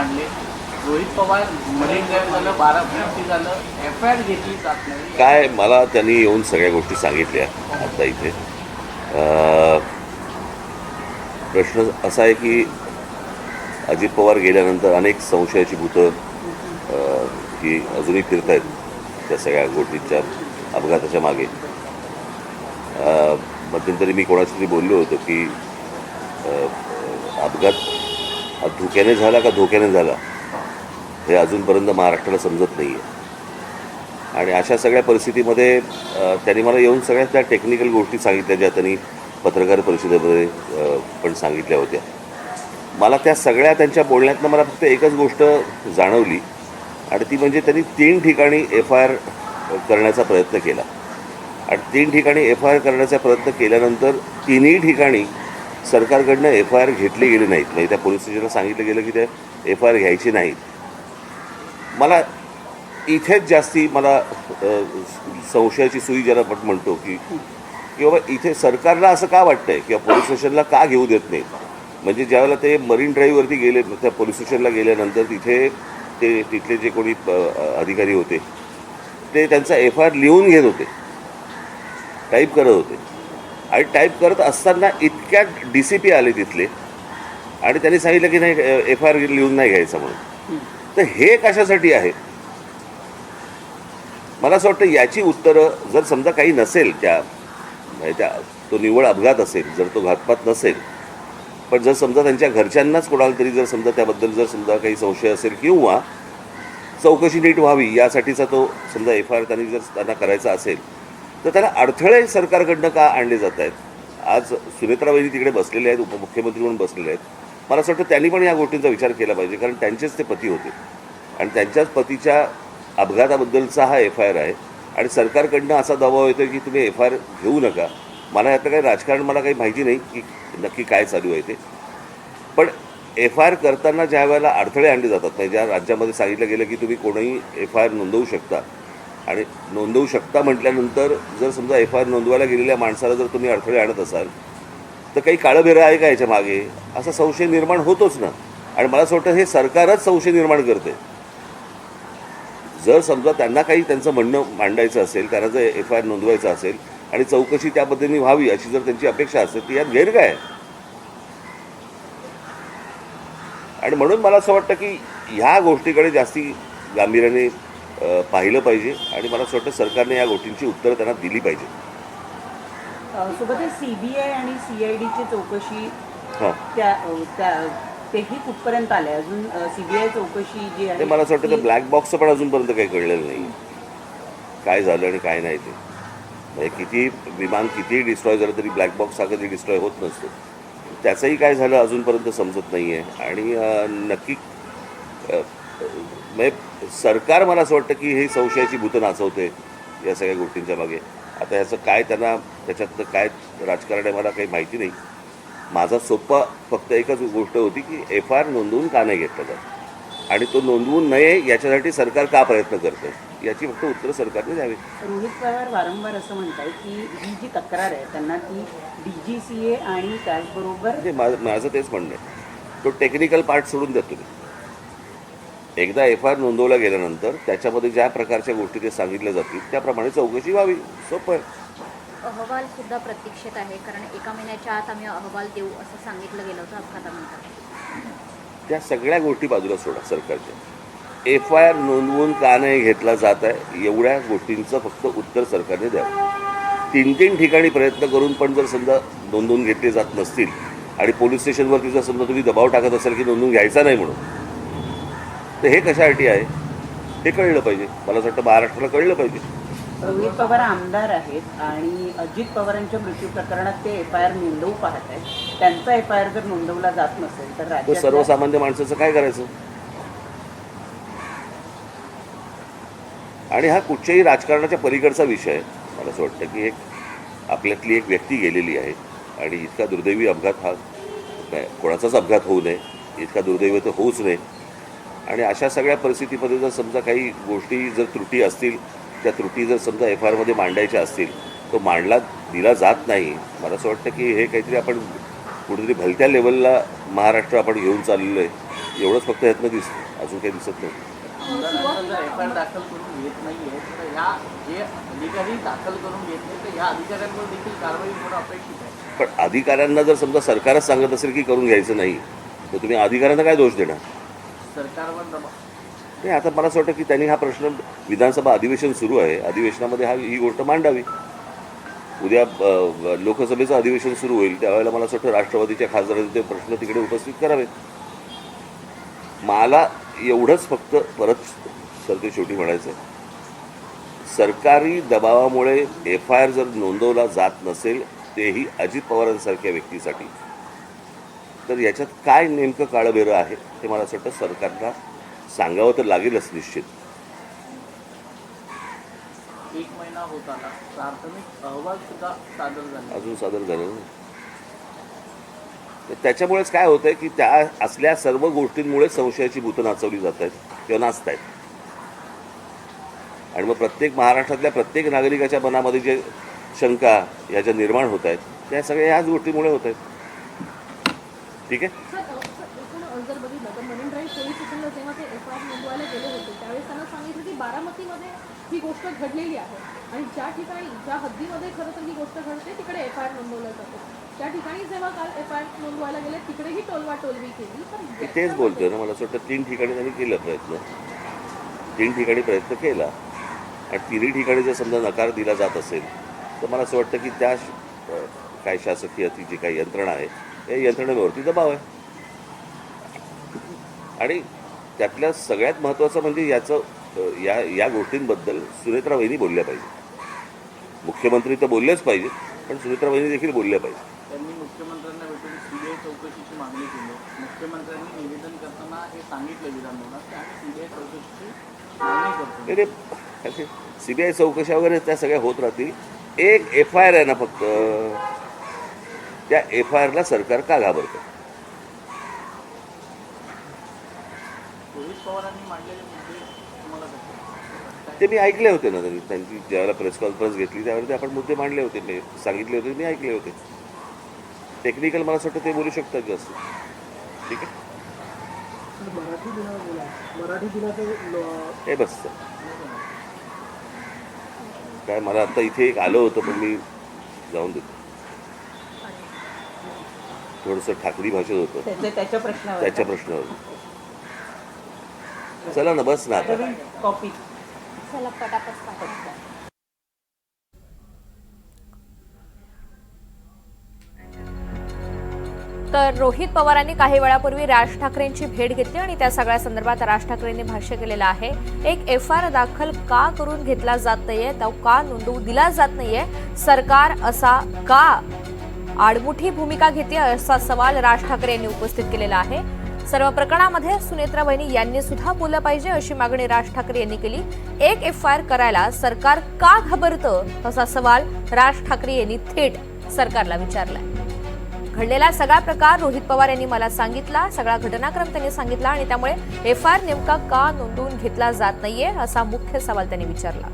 मांडले. Rohit Pawar marine drive झालं, बारामती झालं, FIR घेतली जात नाही. काय मला त्यांनी येऊन सगळ्या गोष्टी सांगितल्या आता इथे. प्रश्न असा आहे की अजित पवार गेल्यानंतर अनेक संशयाची भूतं ही अजूनही फिरत आहेत त्या सगळ्या गोष्टींच्या अपघाताच्या मागे. मध्यंतरी मी कोणाशी तरी बोललो होतो की अपघात धोक्याने झाला का धोक्याने झाला हे अजूनपर्यंत महाराष्ट्राला समजत नाही आहे. आणि अशा सगळ्या परिस्थितीमध्ये त्यांनी मला येऊन सगळ्या त्या टेक्निकल गोष्टी सांगितल्या ज्या त्यांनी पत्रकार परिषदेमध्ये पण सांगितल्या होत्या. मला त्या सगळ्या त्यांच्या बोलण्यातनं मला फक्त एकच गोष्ट जाणवली आणि ती म्हणजे त्यांनी 3 ठिकाणी FIR करण्याचा प्रयत्न केला आणि 3 ठिकाणी FIR करण्याचा प्रयत्न केल्यानंतर 3ही ठिकाणी सरकारकडनं FIR घेतली गेली नाहीत. म्हणजे त्या पोलीस स्टेशनला सांगितलं गेलं की ते FIR घ्यायची नाहीत. मला इथेच जास्ती मला संशयाची सुई ज्याला आपण म्हणतो की बाबा इथे सरकारला असं का वाटतंय किंवा पोलीस स्टेशनला का घेऊ देत नाही. म्हणजे ज्यावेळेला ते मरीन ड्राईव्हवरती गेले त्या पोलीस स्टेशनला गेल्यानंतर तिथे तिथले जे कोणी अधिकारी होते ते त्यांचा FIR लिहून घेत होते, टाईप करत होते आणि टाईप करत असताना इतक्यात DCP आले तिथले आणि त्यांनी सांगितलं की नाही FIR लिहून नाही घ्यायचा म्हणून. तर हे कशासाठी आहे मला असं वाटतं याची उत्तरं जर समजा काही नसेल त्या तो निव्वळ अपघात असेल, जर तो घातपात नसेल, पण जर समजा त्यांच्या घरच्यांनाच कोणाला तरी जर समजा त्याबद्दल जर समजा काही संशय असेल किंवा चौकशी नीट व्हावी यासाठीचा तो समजा FIR त्यांनी जर त्यांना करायचा असेल तर त्याला अडथळे सरकारकडनं का आणले जात आहेत. आज सुनेत्रा वहिनी तिकडे बसलेले आहेत, उपमुख्यमंत्री म्हणून बसलेले आहेत. मला असं वाटतं त्यांनी पण या गोष्टींचा विचार केला पाहिजे कारण त्यांचेच ते पती होते आणि त्यांच्याच पतीच्या अपघाताबद्दलचा हा FIR आहे आणि सरकारकडनं असा दबाव येतो की तुम्ही FIR घेऊ नका. मला यातलं काही राजकारण मला काही माहिती नाही की नक्की काय चालू आहे ते, पण FIR करताना ज्या वेळेला अडथळे आणले जातात नाही, ज्या राज्यामध्ये सांगितलं गेलं की तुम्ही कोणीही FIR नोंदवू शकता आणि नोंदवू शकता म्हटल्यानंतर जर समजा FIR नोंदवायला गेलेल्या माणसाला जर तुम्ही अडथळे आणत असाल तर काही काळबेरं आहे का याच्या मागे असा संशय निर्माण होतोच ना. आणि मला असं वाटतं हे सरकारच संशय निर्माण करते. जर समजा त्यांना काही त्यांचं म्हणणं मांडायचं असेल, त्यांना जर FIR नोंदवायचं असेल आणि चौकशी त्या पद्धतीने व्हावी अशी जर त्यांची अपेक्षा असेल तर यात गैर काय. आणि म्हणून मला असं वाटतं की ह्या गोष्टीकडे जास्ती गांभीर्याने पाहिलं पाहिजे आणि मला असं वाटतं सरकारने या गोष्टींची उत्तरं त्यांना दिली पाहिजे. सोबतच CBI आणि CIDची चौकशी तेही कुठपर्यंत आले अजून. CBI चौकशी जी आहे मला असं वाटतं ब्लॅक बॉक्सचं पण अजूनपर्यंत काही कळलेलं नाही काय झालं आणि काय नाही ते. म्हणजे किती विमान कितीही डिस्ट्रॉय झालं तरी ब्लॅक बॉक्स हा कधी डिस्ट्रॉय होत नसतो. त्याचंही काय झालं अजूनपर्यंत समजत नाही आहे आणि नक्की म्हणजे सरकार मला असं वाटतं की हे संशयाची भूतं नाचवते या सगळ्या गोष्टींच्या मागे. आता ह्याचं काय त्यांना त्याच्यातलं काय राजकारण आहे मला काही माहिती नाही. माझा सोपा फक्त एकच गोष्ट होती की FIR नोंदवून का नाही घेतलं जात आणि तो नोंदवून नये याच्यासाठी सरकार का प्रयत्न करतं याची फक्त उत्तरं सरकारने द्यावी. रोहित पवार वारंवार असं म्हणतात की ही जी तक्रार आहे त्यांना ती DGCA आणि त्याचबरोबर माझं तेच म्हणणं आहे तो टेक्निकल पार्ट सोडून द्या तुम्ही. एकदा FIR नोंदवला गेल्यानंतर त्याच्यामध्ये ज्या प्रकारच्या गोष्टी ते सांगितल्या जातील त्याप्रमाणे चौकशी व्हावी. सोपं आहे. अहवाल सुद्धा प्रतीक्षेत आहे कारण 1 महिन्याच्या आत आम्ही अहवाल देऊ असं सांगितलं गेलं होतं अपघातानंतर. त्या सगळ्या गोष्टी बाजूला सोडा सरकारच्या. FIR नोंदवून का नाही घेतला जात आहे एवढ्या गोष्टींचं फक्त उत्तर सरकारने द्यावं. 3 ठिकाणी प्रयत्न करून पण जर समजा नोंदवून घेतले जात नसतील आणि पोलीस स्टेशनवरती जर समजा तुम्ही दबाव टाकत असाल की नोंदवून घ्यायचा नाही म्हणून तर हे कशासाठी आहे हे कळलं पाहिजे. मला असं वाटतं महाराष्ट्राला कळलं पाहिजे. रोहित पवार आमदार आहेत आणि अजित पवारांच्या मृत्यू प्रकरणात ते FIR नोंदवू पाहत आहेत. त्यांचा FIR जर नोंदवला जात नसेल तर राज्यात सर्वसामान्य माणसाचं काय करायचं. आणि हा कुठच्याही राजकारणाच्या पलीकडचा विषय आहे. मला असं वाटतं की आपल्यातली एक व्यक्ती गेलेली आहे आणि इतका दुर्दैवी अपघात हा कोणाचाच अपघात होऊ नये, इतका दुर्दैवी तर होऊच नये. आणि अशा सगळ्या परिस्थितीमध्ये जर समजा काही गोष्टी जर त्रुटी असतील त्या त्रुटी जर समजा FIR मध्ये मांडायच्या असतील तो मांडला दिला जात नाही. मला असं वाटतं की हे काहीतरी आपण कुठेतरी भलत्या लेवलला महाराष्ट्र आपण घेऊन चाललेलो आहे एवढंच फक्त यातनं दिसतं, अजून काही दिसत नाही. आमदारांना जर FIR दाखल करून घेत नाहीये तर ह्या जे अधिकारी दाखल करून घेत नाही तर ह्या अधिकाऱ्यांवर देखील कारवाई होणं अपेक्षित आहे. पण अधिकाऱ्यांना जर समजा सरकारच सांगत असेल की करून घ्यायचं नाही, तर तुम्ही अधिकाऱ्यांना काय दोष देणार? सरकारवर दबाव. नाही, आता मला असं वाटतं की त्यांनी हा प्रश्न, विधानसभा अधिवेशन सुरू आहे, अधिवेशनामध्ये ही गोष्ट मांडावी. उद्या लोकसभेचं अधिवेशन सुरू होईल त्यावेळेला मला असं वाटतं राष्ट्रवादीच्या खासदारांनी ते प्रश्न तिकडे उपस्थित करावेत. मला एवढंच फक्त परत सरते शेवटी म्हणायचं आहे, सरकारी दबावामुळे FIR जर नोंदवला जात नसेल, तेही अजित पवारांसारख्या व्यक्तीसाठी, तर याच्यात काय नेमकं काळबेरं आहे ते मला असं वाटतं सरकारला सांगावं तर लागेलच निश्चित. 1 महिना होत आला, प्राथमिक अहवाल सुद्धा सादर झाला. अजून सादर झालं नाही. तर त्याच्यामुळेच काय होतंय की त्या असल्या सर्व गोष्टींमुळे संशयाची भूतं नाचवली जात आहेत किंवा नाचत आहेत. आणि मग प्रत्येक महाराष्ट्रातल्या प्रत्येक नागरिकाच्या मनामध्ये जे शंका या ज्या निर्माण होत आहेत त्या सगळ्या ह्याच गोष्टीमुळे होत आहेत. ठीक आहे. जर बघितलं तर मरीन ड्राईव्ह पोलीस स्टेशनला जेव्हा ते FIR नोंदवायला गेले होते त्यावेळेस त्यांना सांगितलं की बारामतीमध्ये ही गोष्ट घडलेली आहे आणि ज्या ठिकाणी ज्या हद्दीमध्ये खरं तर ही गोष्ट घडते तिकडे FIR नोंदवलं जातं. त्या ठिकाणी जेव्हा काल FIR नोंदवायला गेले तिकडेही टोलवाटोलवी केली. मी तेच बोलतोय ना, मला असं वाटतं 3 ठिकाणी त्यांनी केला प्रयत्न, 3 ठिकाणी प्रयत्न केला आणि 3ही ठिकाणी जर समजा नकार दिला जात असेल तर मला असं वाटतं की त्या काय शासकीय ती जी काही यंत्रणा आहे त्या यंत्रणेवरती दबाव आहे. आणि त्यातल्या सगळ्यात महत्त्वाचं म्हणजे याचं या गोष्टींबद्दल सुनेत्रा वहिनी बोलल्या पाहिजे. मुख्यमंत्री तर बोललेच पाहिजे, पण सुनेत्रा वहिनी देखील बोलल्या पाहिजे. त्यांनी मुख्यमंत्र्यांना भेटून CBI चौकशीची मागणी केली. मुख्यमंत्र्यांनी निवेदन करताना हे सांगितलं विधानभवनात की आम्ही CBI चौकशीची मागणी करतो. CBI चौकशा वगैरे त्या सगळ्या होत राहतील. एक FIR आहे ना फक्त, त्या FIRला सरकार का घाबरतं? रोहित पवारांनी मांडलेले मुद्दे तुम्हाला कसे? ते मी ऐकले होते ना, त्यांची ज्यावेळेला प्रेस कॉन्फरन्स घेतली त्यावेळेला ते आपण मुद्दे मांडले होते, मी सांगितले होते, मी ऐकले होते. टेक्निकल मला असं वाटतं ते बोलू शकतात जास्त. ठीक आहे. हे बस काय, मला आता इथे एक आलं होतं पण मी जाऊन देतो. थोडंसं ठाकरी भाषेत होतं त्याच्या प्रश्नावर त्याच्या प्रश्नावर. चला ना, बस ना आता. कॉपी चला पटापट पाठवा. तर रोहित पवारांनी काही वेळापूर्वी राज ठाकरेंची भेट घेतली आणि त्या सगळ्या संदर्भात राज ठाकरेंनी भाष्य केलेलं आहे. एक FIR दाखल का करून घेतला जात नाहीये, तो का नोंदवू दिला जात नाहीये, सरकार असा का आडमुठी भूमिका घेते, असा सवाल राज ठाकरे यांनी उपस्थित केलेला आहे. सर्व प्रकरणामध्ये सुनेत्रा वहिनी यांनी सुद्धा बोललं पाहिजे अशी मागणी राज ठाकरे यांनी केली. एक FIR करायला सरकार का घाबरतं असा सवाल राज ठाकरे यांनी थेट सरकारला विचारलाय. घडलेला सगळा प्रकार रोहित पवार यांनी मला सांगितला, सगळा घटनाक्रम त्यांनी सांगितला आणि त्यामुळे FIR नेमका का नोंदवून घेतला जात नाहीये असा मुख्य सवाल त्यांनी विचारला.